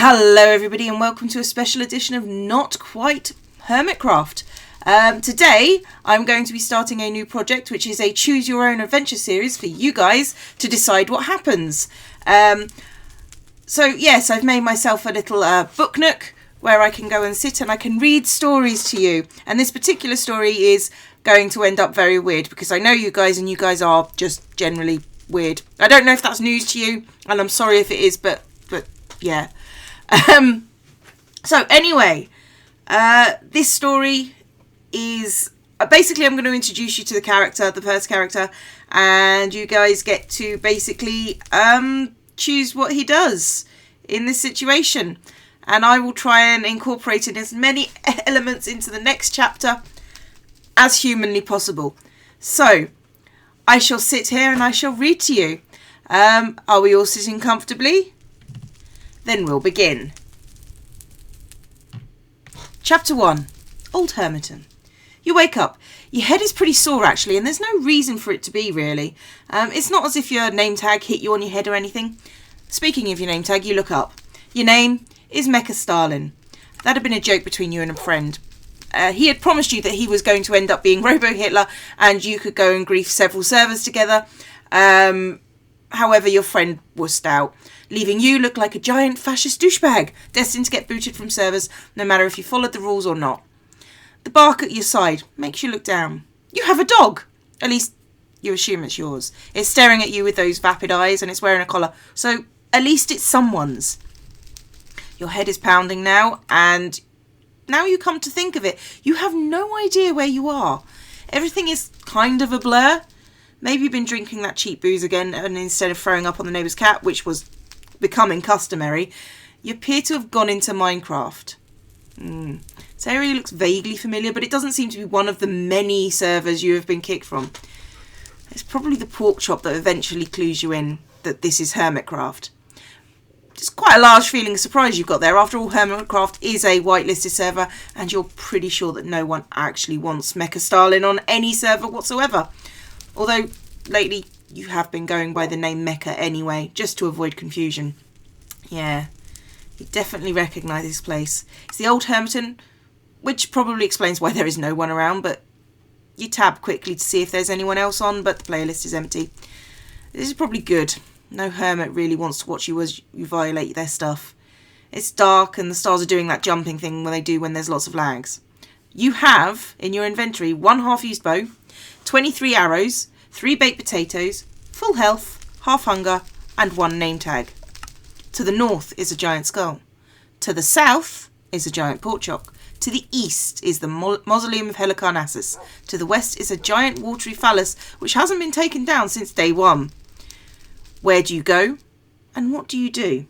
Hello everybody and welcome to a special edition of Not Quite Hermitcraft. Today I'm going to be starting a new project, which is a choose your own adventure series for you guys to decide what happens. So yes, I've made myself a little book nook where I can go and sit and I can read stories to you. And this particular story is going to end up very weird because I know you guys and you guys are just generally weird. I don't know if that's news to you and I'm sorry if it is, but yeah. So anyway, this story is basically I'm going to introduce you to the first character, and you guys get to basically choose what he does in this situation, and I will try and incorporate in as many elements into the next chapter as humanly possible. So I shall sit here and I shall read to you. Are we all sitting comfortably? Then we'll begin. Chapter 1. Old Hermiton. You wake up. Your head is pretty sore actually, and there's no reason for it to be really. It's not as if your name tag hit you on your head or anything. Speaking of your name tag, you look up. Your name is Mecha Stalin. That had been a joke between you and a friend. He had promised you that he was going to end up being Robo Hitler and you could go and grief several servers together. However, your friend wussed out, leaving you look like a giant fascist douchebag, destined to get booted from servers, no matter if you followed the rules or not. The bark at your side makes you look down. You have a dog! At least, you assume it's yours. It's staring at you with those vapid eyes, and it's wearing a collar, so at least it's someone's. Your head is pounding now, and now you come to think of it, you have no idea where you are. Everything is kind of a blur. Maybe you've been drinking that cheap booze again, and instead of throwing up on the neighbour's cat, which was becoming customary, you appear to have gone into Minecraft. This area looks vaguely familiar, but it doesn't seem to be one of the many servers you have been kicked from. It's probably the pork chop that eventually clues you in that this is Hermitcraft. It's quite a large feeling of surprise you've got there. After all, Hermitcraft is a whitelisted server, and you're pretty sure that no one actually wants Mecha Stalin on any server whatsoever. Although, lately, you have been going by the name Mecha anyway, just to avoid confusion. Yeah, you definitely recognise this place. It's the old Hermiton, which probably explains why there is no one around, but you tab quickly to see if there's anyone else on, but the playlist is empty. This is probably good. No hermit really wants to watch you as you violate their stuff. It's dark, and the stars are doing that jumping thing they do when there's lots of lags. You have, in your inventory, 1 half-used bow, 23 arrows, 3 baked potatoes, full health, half hunger, and 1 name tag. To the north is a giant skull. To the south is a giant pork chop. To the east is the mausoleum of Helicarnassus. To the west is a giant watery phallus which hasn't been taken down since day 1. Where do you go? And what do you do?